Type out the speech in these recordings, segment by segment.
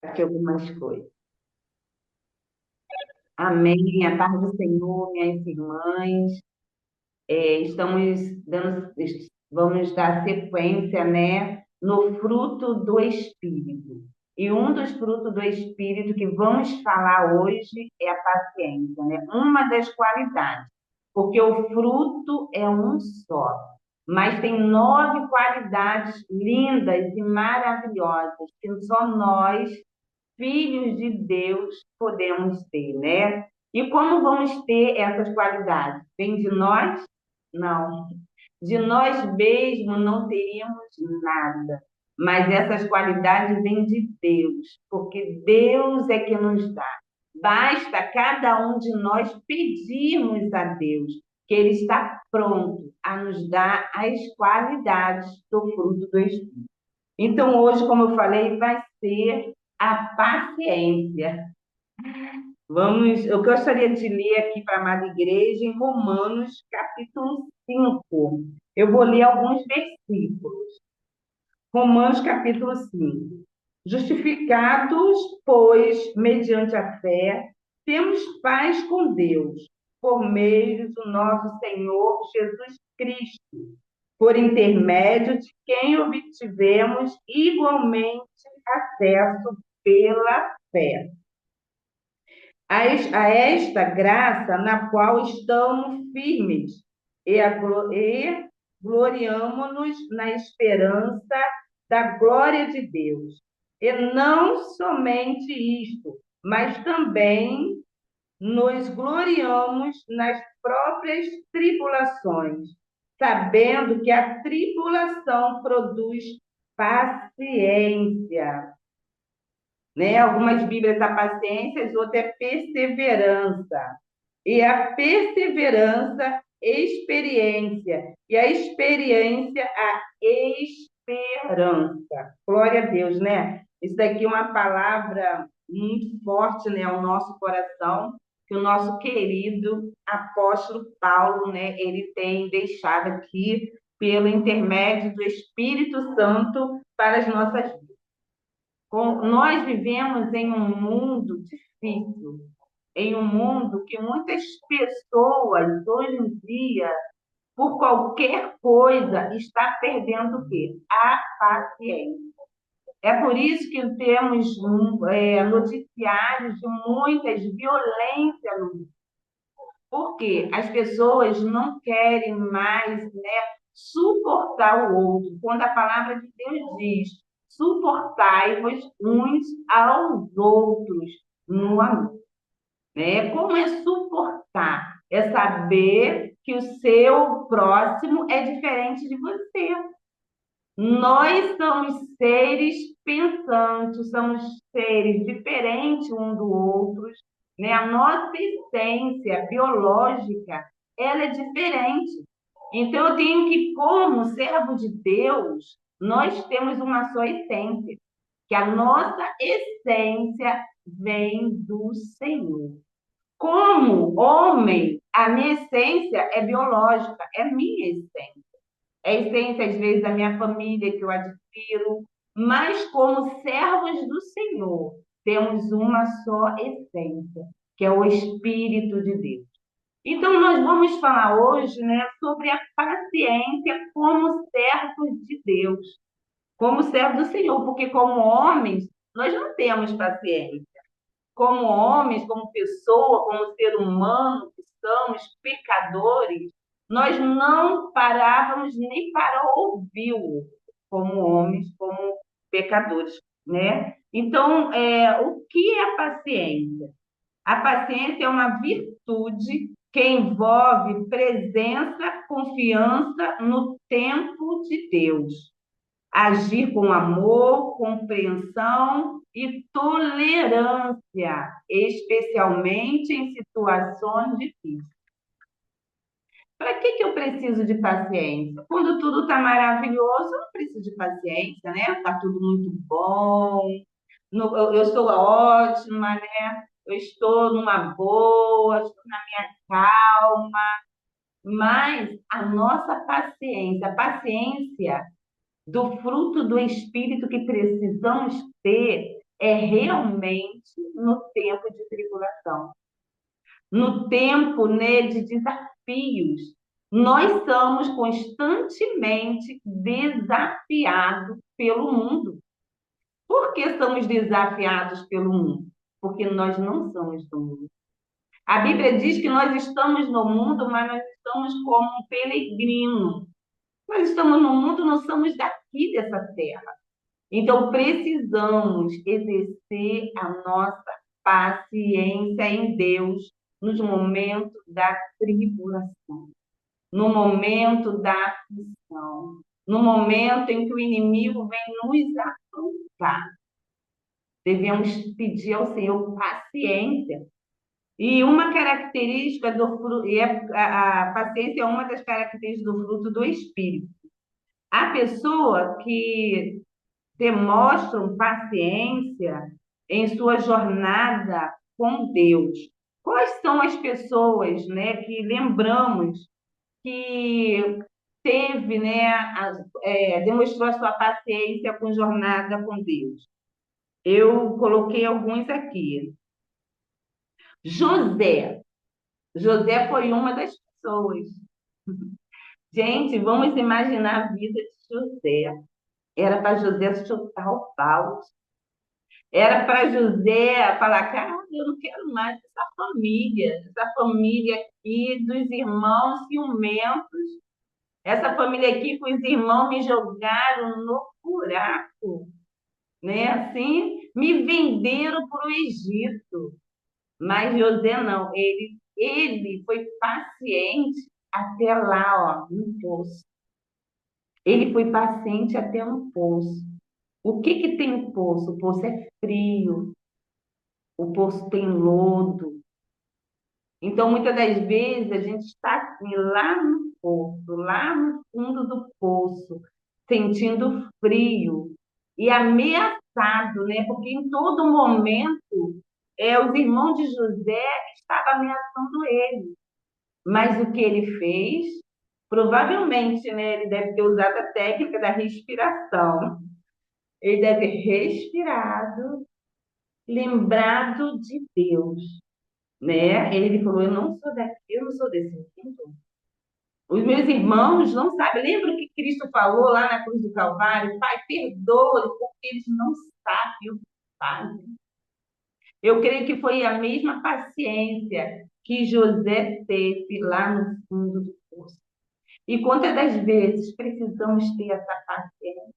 aqui algumas coisas. Amém. A paz do Senhor, minhas irmãs. Estamos vamos dar sequência, né, no fruto do Espírito. E um dos frutos do Espírito que vamos falar hoje é a paciência, né? Uma das qualidades, porque o fruto é um só, mas tem 9 qualidades lindas e maravilhosas que só nós filhos de Deus podemos ter, né? E como vamos ter essas qualidades? Vem de nós? Não. De nós mesmos não teríamos nada. Mas essas qualidades vêm de Deus, porque Deus é que nos dá. Basta cada um de nós pedirmos a Deus, que Ele está pronto a nos dar as qualidades do fruto do Espírito. Então, hoje, como eu falei, vai ser a paciência. Eu gostaria de ler aqui para a amada igreja em Romanos, capítulo 5. Eu vou ler alguns versículos. Romanos, capítulo 5. Justificados, pois, mediante a fé, temos paz com Deus, por meio do nosso Senhor Jesus Cristo, por intermédio de quem obtivemos igualmente acesso pela fé a esta graça na qual estamos firmes e gloriamo-nos na esperança da glória de Deus. E não somente isto, mas também nos gloriamos nas próprias tribulações, sabendo que a tribulação produz paciência, né? Algumas Bíblias a paciência, as outras é perseverança. E a perseverança, experiência. E a experiência, a esperança. Glória a Deus, né? Isso daqui é uma palavra muito forte, né, ao nosso coração, que o nosso querido apóstolo Paulo, né, ele tem deixado aqui pelo intermédio do Espírito Santo para as nossas vidas. Nós vivemos em um mundo difícil, em um mundo que muitas pessoas, hoje em dia, por qualquer coisa, está perdendo o quê? A paciência. É por isso que temos noticiários de muitas violências no mundo. Por quê? As pessoas não querem mais, né, suportar o outro. Quando a palavra de Deus diz, suportai-vos uns aos outros no amor. Né? Como é suportar? É saber que o seu próximo é diferente de você. Nós somos seres pensantes, somos seres diferentes um do outro, né? A nossa essência biológica, ela é diferente. Então, eu tenho que, como servo de Deus, nós temos uma só essência, que a nossa essência vem do Senhor. Como homem, a minha essência é biológica, é minha essência. É a essência, às vezes, da minha família que eu adquiro, mas como servos do Senhor, temos uma só essência, que é o Espírito de Deus. Então, nós vamos falar hoje, né, sobre a paciência como servos de Deus, como servos do Senhor, porque como homens, nós não temos paciência. Como homens, como pessoa, como ser humano que somos pecadores, nós não parávamos nem para ouvir como homens, como pecadores, né? Então, o que é a paciência? A paciência é uma virtude que envolve presença, confiança no tempo de Deus, agir com amor, compreensão e tolerância, especialmente em situações difíceis. Para que eu preciso de paciência? Quando tudo está maravilhoso, eu não preciso de paciência, né? Está tudo muito bom, eu estou ótima, né? Eu estou numa boa, estou na minha calma, mas a nossa paciência, a paciência do fruto do Espírito que precisamos ter, é realmente no tempo de tribulação, no tempo, né, de desafios. Nós somos constantemente desafiados pelo mundo. Por que somos desafiados pelo mundo? Porque nós não somos do mundo. A Bíblia diz que nós estamos no mundo, mas nós estamos como um peregrino. Nós estamos no mundo, não somos daqui dessa terra. Então, precisamos exercer a nossa paciência em Deus nos momentos da tribulação, no momento da aflição, no momento em que o inimigo vem nos afrontar. Devemos pedir ao Senhor paciência. E uma característica do fruto, a paciência é uma das características do fruto do Espírito. A pessoa que demonstram paciência em sua jornada com Deus. Quais são as pessoas, né, que lembramos que teve, né, demonstrou a sua paciência com jornada com Deus? Eu coloquei alguns aqui. José. José foi uma das pessoas. Gente, vamos imaginar a vida de José. Era para José chutar o pau. Era para José falar, cara, eu não quero mais essa família aqui dos irmãos ciumentos, essa família aqui que os irmãos me jogaram no buraco, né? Assim, me venderam para o Egito. Mas José não, ele foi paciente até lá, ó, no poço. Ele foi paciente até no poço. O que que tem o poço? O poço é frio, o poço tem lodo. Então, muitas das vezes, a gente está assim, lá no poço, lá no fundo do poço, sentindo frio e ameaçado, né? Porque em todo momento, os irmãos de José estavam ameaçando ele. Mas o que ele fez? Provavelmente, né, ele deve ter usado a técnica da respiração. Ele deve ter respirado, lembrado de Deus, né? Ele falou: eu não sou daqui, eu não sou desse mundo. Os meus irmãos não sabem. Lembra o que Cristo falou lá na cruz do Calvário? Pai, perdoa, porque eles não sabem o que fazem. Eu creio que foi a mesma paciência que José teve lá no fundo do poço. E quantas das vezes precisamos ter essa paciência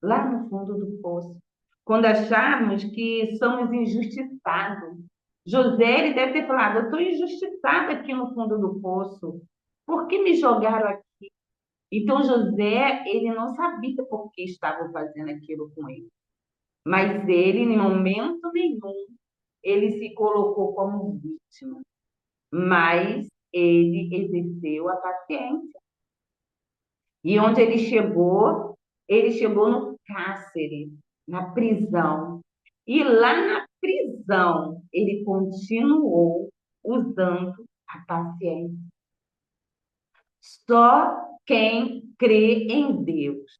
lá no fundo do poço, quando acharmos que somos injustiçados? José, ele deve ter falado, eu estou injustiçado aqui no fundo do poço. Por que me jogaram aqui? Então, José, ele não sabia por que estavam fazendo aquilo com ele. Mas ele, em momento nenhum, ele se colocou como vítima. Mas ele exerceu a paciência. E onde ele chegou no cárcere, na prisão. E lá na prisão, ele continuou usando a paciência. Só quem crê em Deus,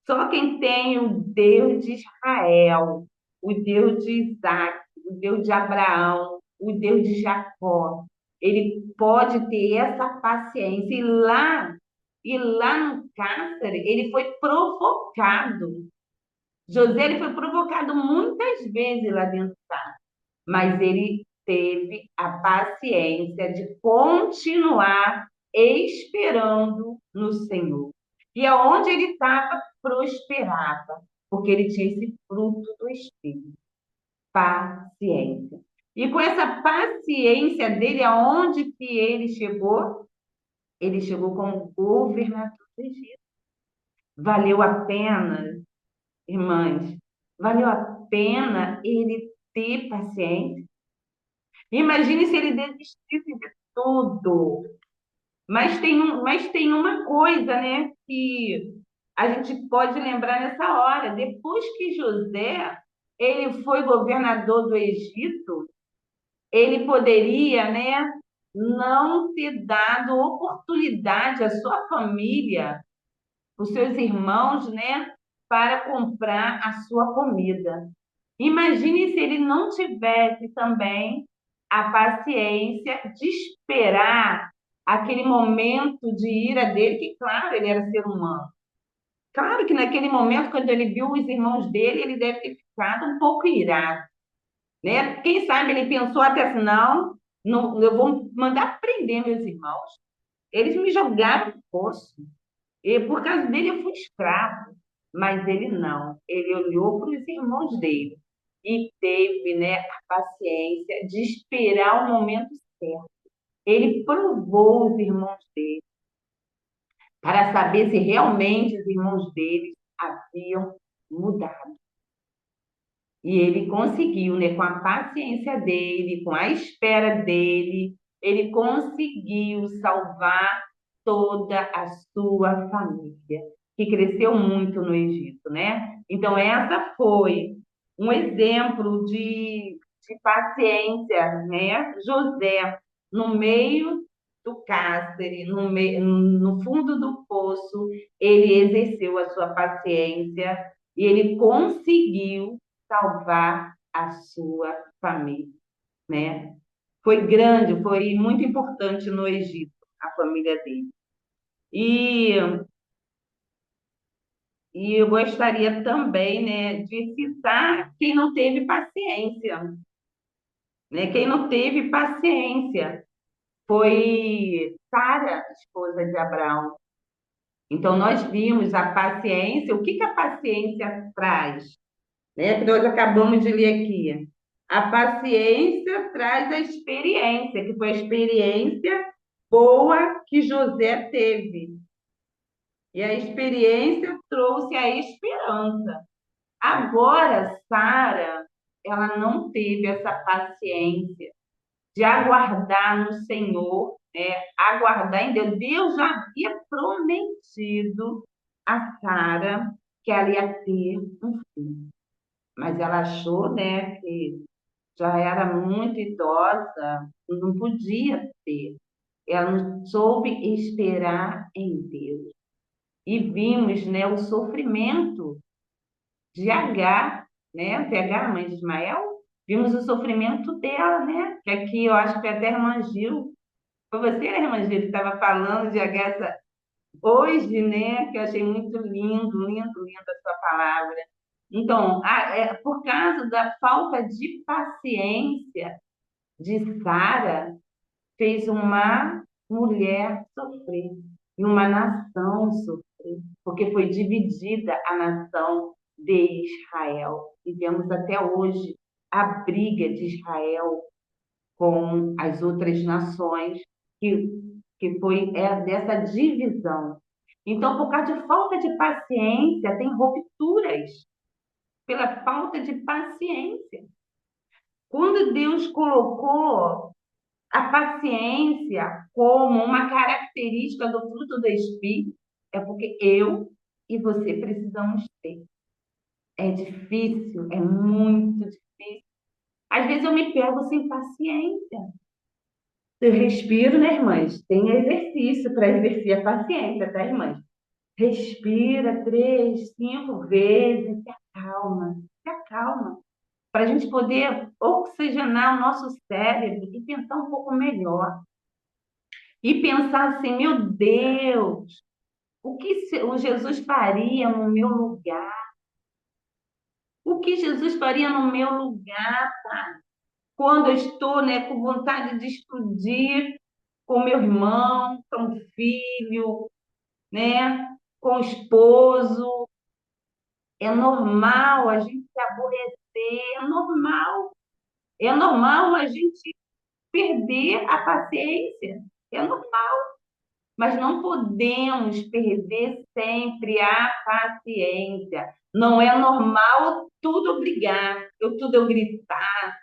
só quem tem o Deus de Israel, o Deus de Isaac, o Deus de Abraão, o Deus de Jacó, ele pode ter essa paciência. E lá no cárcere, ele foi provocado. José, ele foi provocado muitas vezes lá dentro do cárcere, mas ele teve a paciência de continuar esperando no Senhor. E aonde ele estava, prosperava, porque ele tinha esse fruto do Espírito, paciência. E com essa paciência dele, aonde que ele chegou? Ele chegou como governador do Egito. Valeu a pena, irmãs, valeu a pena ele ter paciência. Imagine se ele desistisse de tudo. Mas tem uma coisa, né, que a gente pode lembrar nessa hora. Depois que José ele foi governador do Egito, ele poderia, né, não ter dado oportunidade à sua família, os seus irmãos, né, para comprar a sua comida. Imagine se ele não tivesse também a paciência de esperar aquele momento de ira dele, que, claro, ele era ser humano. Claro que naquele momento, quando ele viu os irmãos dele, ele deve ter ficado um pouco irado, né? Quem sabe ele pensou até assim, não, não, eu vou mandar prender meus irmãos. Eles me jogaram no poço. E por causa dele eu fui escravo. Mas ele não. Ele olhou para os irmãos dele e teve, né, a paciência de esperar o momento certo. Ele provou os irmãos dele para saber se realmente os irmãos dele haviam mudado. E ele conseguiu, né, com a paciência dele, com a espera dele, ele conseguiu salvar toda a sua família, que cresceu muito no Egito, né? Então, essa foi um exemplo de paciência, né? José, no meio do cárcere, no fundo do poço, ele exerceu a sua paciência e ele conseguiu salvar a sua família, né? Foi grande, foi muito importante no Egito, a família dele. E, e eu gostaria também, né, de citar quem não teve paciência, né? Quem não teve paciência foi Sara, esposa de Abraão. Então, nós vimos a paciência, o que que a paciência traz? Né, que nós acabamos de ler aqui. A paciência traz a experiência, que foi a experiência boa que José teve. E a experiência trouxe a esperança. Agora, Sara, ela não teve essa paciência de aguardar no Senhor, né? Aguardar em Deus. Deus já havia prometido a Sara que ela ia ter um filho. Mas ela achou, né, que já era muito idosa, não podia ter. Ela não soube esperar em Deus. E vimos, né, o sofrimento de Agar, né, de Agar, mãe de Ismael. Vimos o sofrimento dela, né? Que aqui eu acho que até a irmã Gil, foi você, né, irmã Gil, que estava falando de Agar hoje, né? Que eu achei muito lindo, lindo, lindo a sua palavra. Então, por causa da falta de paciência de Sara, fez uma mulher sofrer e uma nação sofrer, porque foi dividida a nação de Israel. E vemos até hoje a briga de Israel com as outras nações, que, que foi dessa divisão. Então, por causa de falta de paciência, tem rupturas, pela falta de paciência. Quando Deus colocou a paciência como uma característica do fruto do Espírito, é porque eu e você precisamos ter. É difícil, é muito difícil. Às vezes eu me pego sem paciência. Eu respiro, né, irmãs? Tem exercício para exercer a paciência, tá, irmãs? Respira 3, 5 vezes, se acalma, para a gente poder oxigenar o nosso cérebro e pensar um pouco melhor. E pensar assim, meu Deus, o que o Jesus faria no meu lugar? O que Jesus faria no meu lugar, tá? Quando eu estou, né, com vontade de explodir com meu irmão, com o filho, né, com o esposo. É normal a gente se aborrecer, é normal. É normal a gente perder a paciência. É normal. Mas não podemos perder sempre a paciência. Não é normal tudo brigar, tudo eu gritar.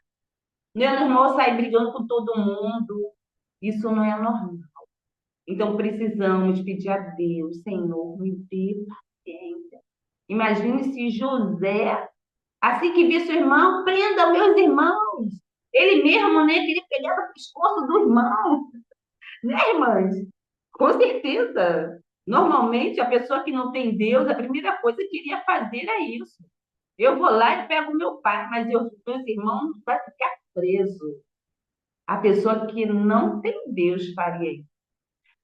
Não é normal eu sair brigando com todo mundo. Isso não é normal. Então precisamos pedir a Deus, Senhor, me dê paciência. Imagine se José, assim que vê seu irmão, prenda meus irmãos. Ele mesmo, né, queria pegar no pescoço do irmão, né, irmãs? Com certeza. Normalmente, a pessoa que não tem Deus, a primeira coisa que iria fazer é isso. Eu vou lá e pego meu pai, mas meus irmãos vão ficar presos. A pessoa que não tem Deus faria isso.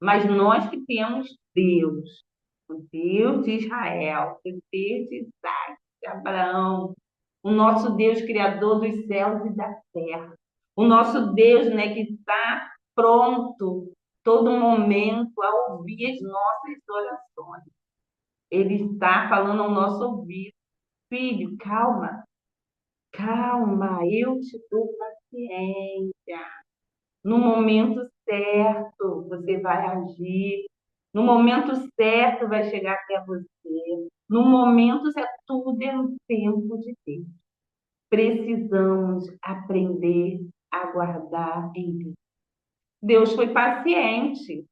Mas nós que temos Deus, o Deus de Israel, o Deus de Isaac, de Abraão, o nosso Deus criador dos céus e da terra, o nosso Deus, né, que está pronto todo momento a ouvir as nossas orações. Ele está falando ao nosso ouvido, filho, calma, calma, eu te dou paciência. No momento certo, você vai agir. No momento certo, vai chegar até você. No momento certo, tudo é no tempo de Deus. Precisamos aprender a guardar em Deus. Deus foi paciente.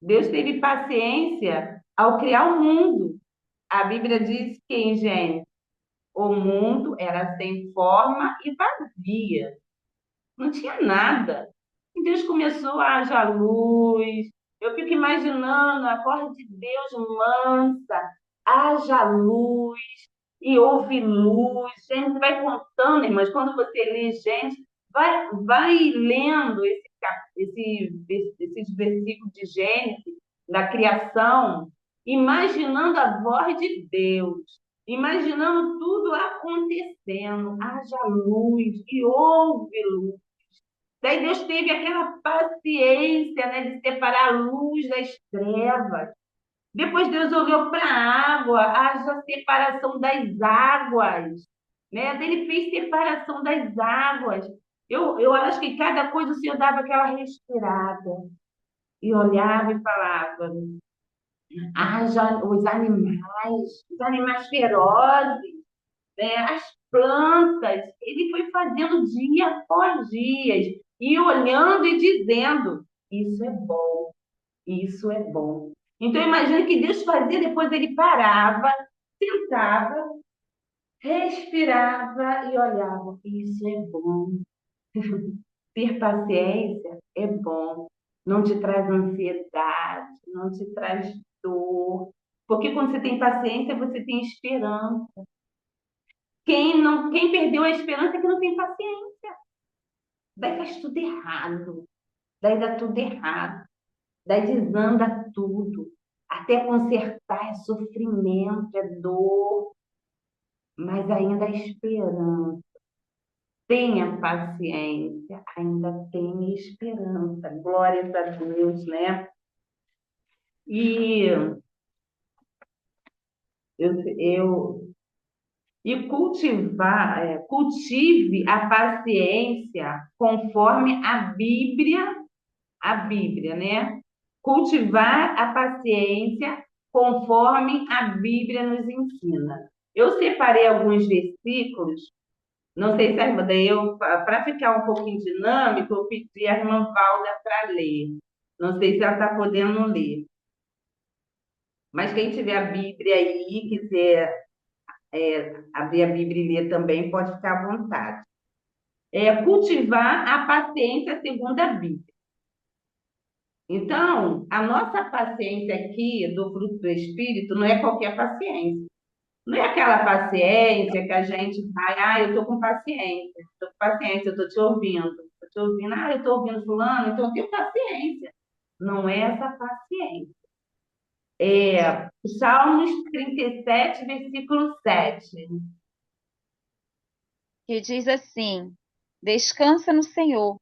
Deus teve paciência ao criar o mundo. A Bíblia diz que em Gênesis, o mundo era sem forma e vazia. Não tinha nada. E Deus começou a haja luz. Eu fico imaginando a voz de Deus mansa, haja luz e houve luz. Gente, vai contando, irmãs, quando você lê, gente, vai lendo esses versículos de Gênesis, da criação, imaginando a voz de Deus, imaginando tudo acontecendo, haja luz e houve luz. Daí Deus teve aquela paciência, né, de separar a luz das trevas. Depois Deus olhou para a água, haja separação das águas. Né? Ele fez separação das águas. Eu acho que cada coisa o Senhor dava aquela respirada e olhava e falava: haja os animais ferozes, né? As plantas. Ele foi fazendo dia após dia e olhando e dizendo: isso é bom, isso é bom. Então, imagina que Deus fazia, depois ele parava, sentava, respirava e olhava. Isso é bom. Ter paciência é bom. Não te traz ansiedade, não te traz dor. Porque quando você tem paciência, você tem esperança. Quem perdeu a esperança é que não tem paciência. Daí faz tudo errado. Daí dá tudo errado. Daí desanda tudo. Até consertar é sofrimento, é dor, mas ainda há esperança. Tenha paciência, ainda tem esperança. Glórias a Deus, né? E eu cultive a paciência conforme a Bíblia, né? Cultivar a paciência conforme a Bíblia nos ensina. Eu separei alguns versículos, não sei se a irmã, daí eu, para ficar um pouquinho dinâmico, eu pedi a irmã Valda para ler. Não sei se ela está podendo ler. Mas quem tiver a Bíblia aí, quiser abrir a Bíblia e ler também, pode ficar à vontade. Cultivar a paciência segundo a Bíblia. Então, a nossa paciência aqui do fruto do Espírito não é qualquer paciência. Não é aquela paciência que a gente vai, eu estou com paciência, eu estou te ouvindo, eu estou ouvindo fulano, então eu tenho paciência. Não é essa paciência. Salmos 37, versículo 7. Que diz assim: Descansa no Senhor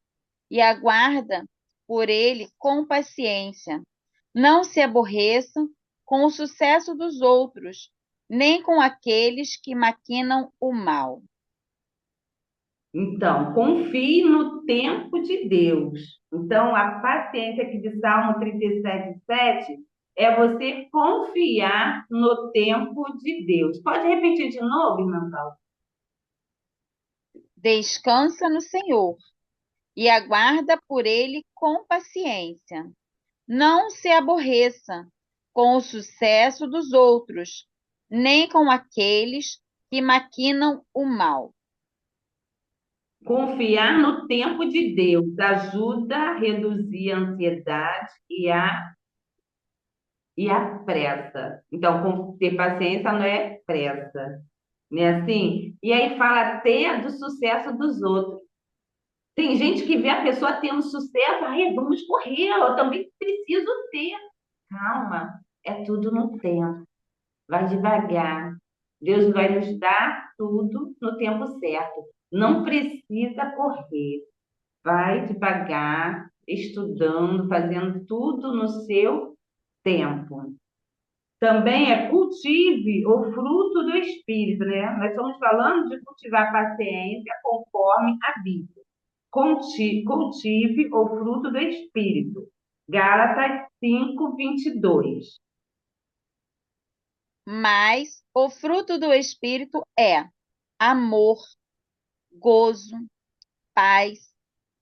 e aguarda por ele com paciência. Não se aborreça com o sucesso dos outros, nem com aqueles que maquinam o mal. Então, confie no tempo de Deus. Então, a paciência aqui de Salmo 37, 7 é você confiar no tempo de Deus. Pode repetir de novo, irmã Paula? Descansa no Senhor e aguarda por ele com paciência. Não se aborreça com o sucesso dos outros, nem com aqueles que maquinam o mal. Confiar no tempo de Deus ajuda a reduzir a ansiedade e a pressa. Então, ter paciência não é pressa. né? Assim, e aí fala ter do sucesso dos outros. Tem gente que vê a pessoa tendo sucesso, ai, vamos correr, eu também preciso ter. Calma, é tudo no tempo. Vai devagar. Deus vai nos dar tudo no tempo certo. Não precisa correr. Vai devagar, estudando, fazendo tudo no seu tempo. Também é cultive o fruto do Espírito, né? Nós estamos falando de cultivar a paciência conforme a Bíblia. Cultive o fruto do Espírito. Gálatas 5:22. Mas o fruto do Espírito é amor, gozo, paz,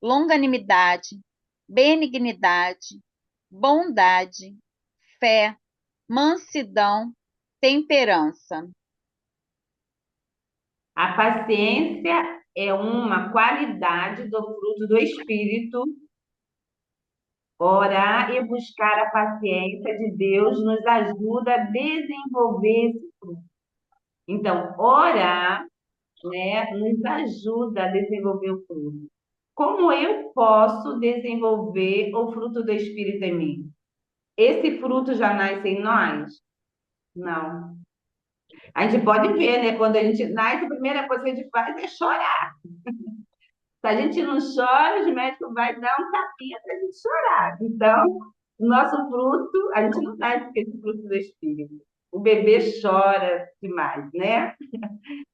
longanimidade, benignidade, bondade, fé, mansidão, temperança. A paciência é uma qualidade do fruto do Espírito. Orar e buscar a paciência de Deus nos ajuda a desenvolver esse fruto. Então, orar, né, nos ajuda a desenvolver o fruto. Como eu posso desenvolver o fruto do Espírito em mim? Esse fruto já nasce em nós? Não. A gente pode ver, né? Quando a gente nasce, a primeira coisa que a gente faz é chorar. Se a gente não chora, os médicos vão dar um tapinha para a gente chorar. Então, o nosso fruto, a gente não nasce com esse fruto do Espírito. O bebê chora demais, né?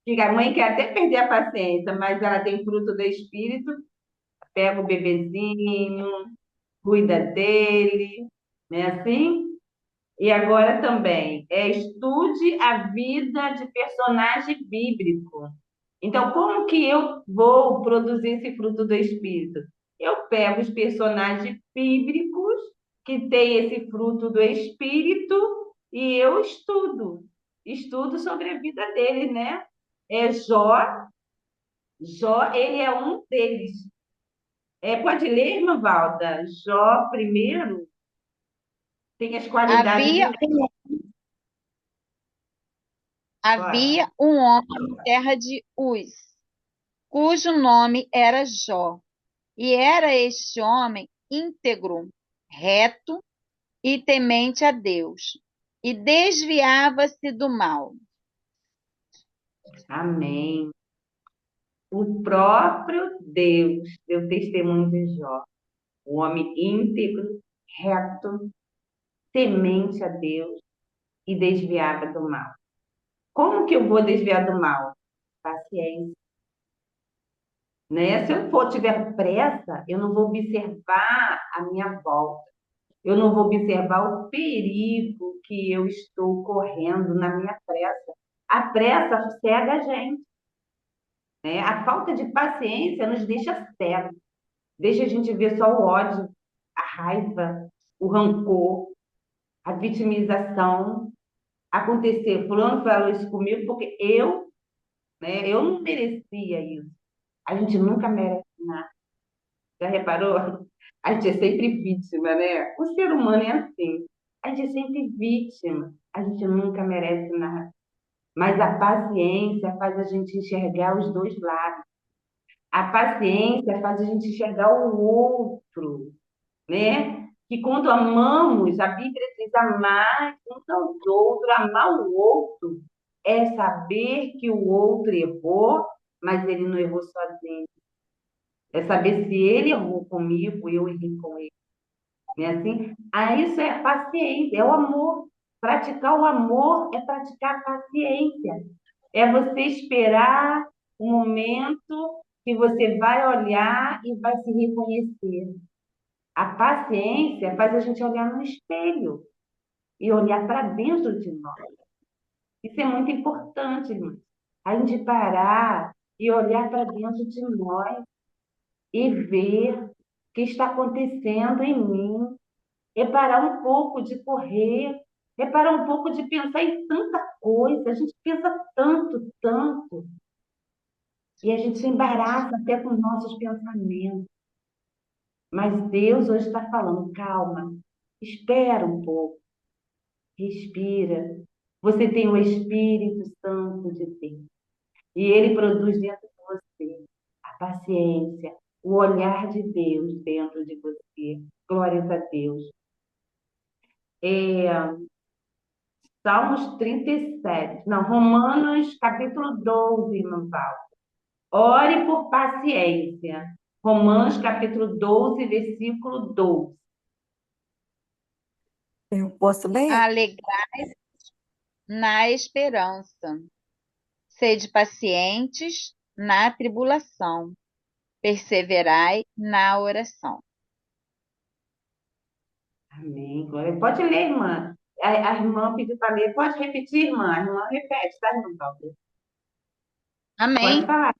Que a mãe quer até perder a paciência, mas ela tem fruto do Espírito, pega o bebezinho, cuida dele, né assim? E agora também, estude a vida de personagem bíblico. Então, como que eu vou produzir esse fruto do Espírito? Eu pego os personagens bíblicos que têm esse fruto do Espírito e eu estudo. Estudo sobre a vida deles, né? Jó, ele é um deles. Pode ler, irmã Valda? Jó, primeiro, tem as qualidades Havia, de... havia um homem na terra de Uz, cujo nome era Jó, e era este homem íntegro, reto e temente a Deus, e desviava-se do mal. Amém. O próprio Deus deu testemunho de Jó. Um homem íntegro, reto, temente a Deus e desviava do mal. Como que eu vou desviar do mal? Paciência, né? Se eu tiver pressa, eu não vou observar a minha volta. Eu não vou observar o perigo que eu estou correndo na minha pressa. A pressa cega a gente, né? A falta de paciência nos deixa cegos, deixa a gente ver só o ódio, a raiva, o rancor, a vitimização. Acontecer, fulano falou isso comigo porque eu não merecia isso. A gente nunca merece nada. Já reparou? A gente é sempre vítima, né? O ser humano é assim. A gente é sempre vítima. A gente nunca merece nada. Mas a paciência faz a gente enxergar os dois lados. A paciência faz a gente enxergar o outro, né? Que quando amamos, a Bíblia diz amar uns aos outros, amar o outro é saber que o outro errou, mas ele não errou sozinho. É saber se ele errou comigo, eu errei com ele. Não é assim? Isso é paciência, é o amor. Praticar o amor é praticar a paciência. É você esperar o momento que você vai olhar e vai se reconhecer. A paciência faz a gente olhar no espelho e olhar para dentro de nós. Isso é muito importante, irmão. A gente parar e olhar para dentro de nós e ver o que está acontecendo em mim. É parar um pouco de correr, é parar um pouco de pensar em tanta coisa. A gente pensa tanto, tanto, e a gente se embaraça até com os nossos pensamentos. Mas Deus hoje está falando, calma, espera um pouco. Respira. Você tem o Espírito Santo de Deus. E ele produz dentro de você a paciência, o olhar de Deus dentro de você. Glórias a Deus. É, Salmos 37, não, Romanos capítulo 12, irmão Paulo. Ore por paciência. Romanos capítulo 12, versículo 12. Eu posso ler? Alegrai na esperança. Sede pacientes na tribulação. Perseverai na oração. Amém. Glória. Pode ler, irmã. A irmã pediu para ler. Pode repetir, irmã? A irmã repete, tá, irmã Paulo? Pode Amém. falar.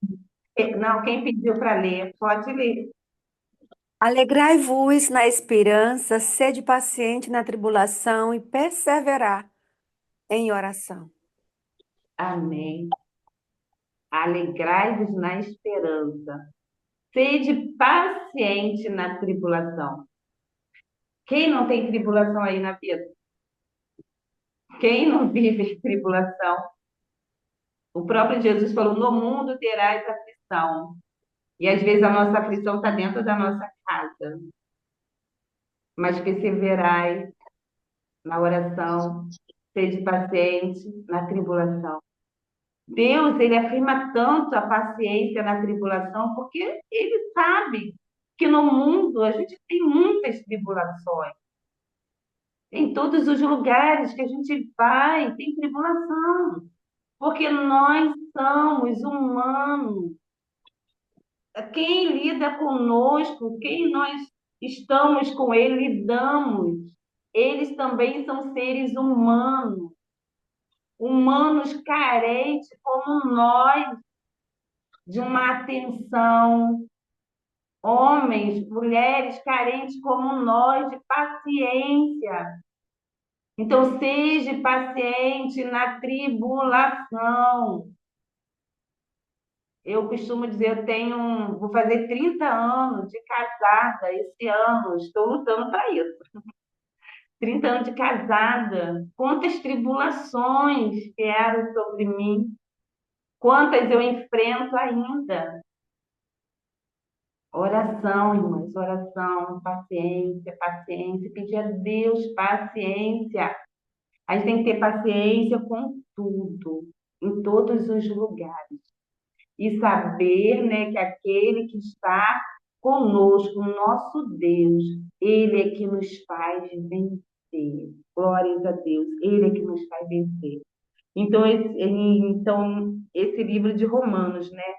Não, quem pediu para ler, pode ler. Alegrai-vos na esperança, sede paciente na tribulação e perseverar em oração. Amém. Alegrai-vos na esperança. Sede paciente na tribulação. Quem não tem tribulação aí na vida? Quem não vive tribulação? O próprio Jesus falou: no mundo terás aflição. E às vezes a nossa aflição está dentro da nossa casa. Mas perseverai na oração, sede paciente na tribulação. Deus, ele afirma tanto a paciência na tribulação, porque ele sabe que no mundo a gente tem muitas tribulações. Em todos os lugares que a gente vai, tem tribulação. Porque nós somos humanos. Quem lida conosco, quem nós estamos com ele, lidamos. Eles também são seres humanos, humanos carentes como nós de uma atenção, homens, mulheres carentes como nós de paciência. Então, seja paciente na tribulação. Eu costumo dizer, vou fazer 30 anos de casada esse ano, estou lutando para isso. 30 anos de casada, quantas tribulações vieram sobre mim, quantas eu enfrento ainda. Oração, irmãs, oração, paciência, paciência, pedir a Deus paciência. A gente tem que ter paciência com tudo, em todos os lugares. E saber, né, que aquele que está conosco, o nosso Deus, ele é que nos faz vencer. Glórias a Deus, ele é que nos faz vencer. Esse livro de Romanos, né,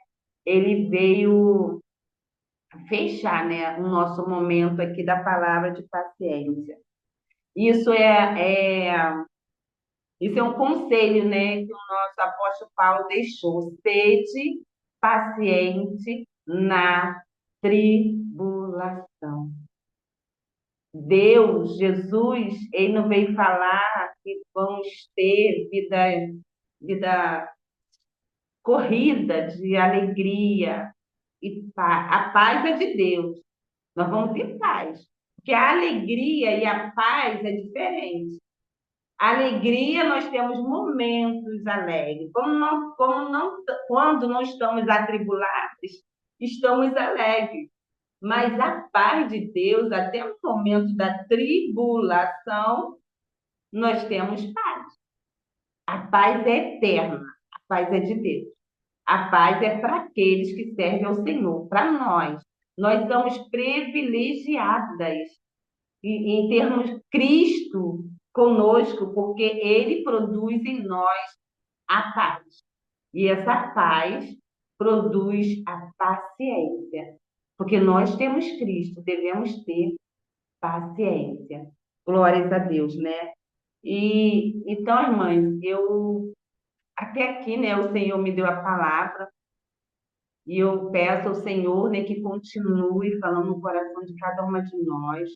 ele veio fechar, né, o nosso momento aqui da palavra de paciência. Isso isso é um conselho, né, que o nosso apóstolo Paulo deixou. Sede paciente na tribulação. Deus, Jesus, ele não veio falar que vamos ter vida corrida de alegria e paz. A paz é de Deus. Nós vamos ter paz. Porque a alegria e a paz é diferente. Alegria, nós temos momentos alegres. Quando não estamos atribulados, estamos alegres. Mas a paz de Deus, até o momento da tribulação, nós temos paz. A paz é eterna, a paz é de Deus. A paz é para aqueles que servem ao Senhor, para nós. Nós somos privilegiadas em termos Cristo conosco, porque Ele produz em nós a paz. E essa paz produz a paciência. Porque nós temos Cristo, devemos ter paciência. Glórias a Deus, né? Então, irmãs, eu até aqui, né, o Senhor me deu a palavra e eu peço ao Senhor, né, que continue falando no coração de cada uma de nós,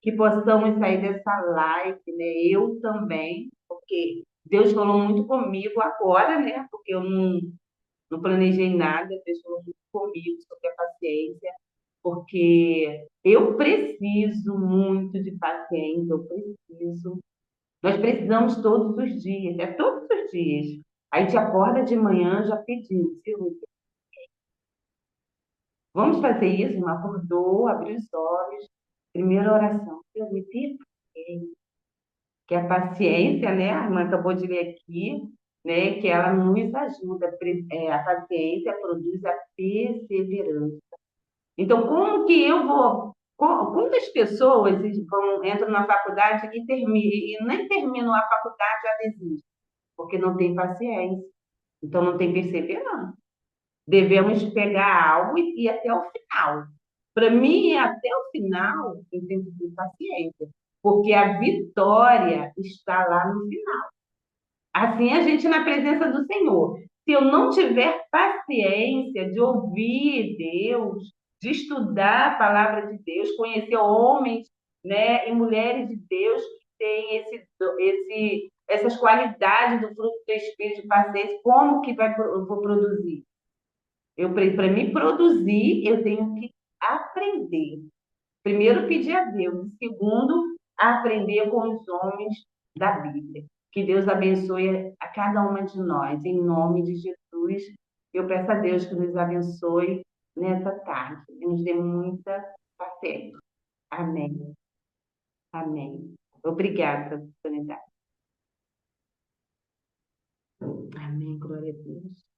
que possamos sair dessa live, né? Eu também, porque Deus falou muito comigo agora, né? Porque eu não planejei nada, Deus falou muito comigo sobre a paciência, porque eu preciso muito de paciência, eu preciso. Nós precisamos todos os dias, é todos os dias. Aí te acorda de manhã já pedindo, Senhor, vamos fazer isso? Irmã acordou, abriu os olhos, primeira oração, Deus me dê paciência, que a paciência, né? A irmã acabou de ler aqui, né? Que ela nos ajuda, a paciência produz a perseverança. Então, como que eu vou. Quantas pessoas entram na faculdade e nem terminam a faculdade já desistem, porque não tem paciência, então não tem perseverança. Devemos pegar algo e ir até o final. Para mim, até o final, eu tenho que ter paciência, porque a vitória está lá no final. Assim a gente na presença do Senhor. Se eu não tiver paciência de ouvir Deus, de estudar a palavra de Deus, conhecer homens, né, e mulheres de Deus que têm essas qualidades do fruto do Espírito de paciência, como que eu vou produzir? Para mim produzir, eu tenho que aprender. Primeiro, pedir a Deus. E segundo, aprender com os homens da Bíblia. Que Deus abençoe a cada uma de nós, em nome de Jesus. Eu peço a Deus que nos abençoe nessa tarde e nos dê muita paciência. Amém. Amém. Obrigada pela oportunidade. Amém. Glória a Deus.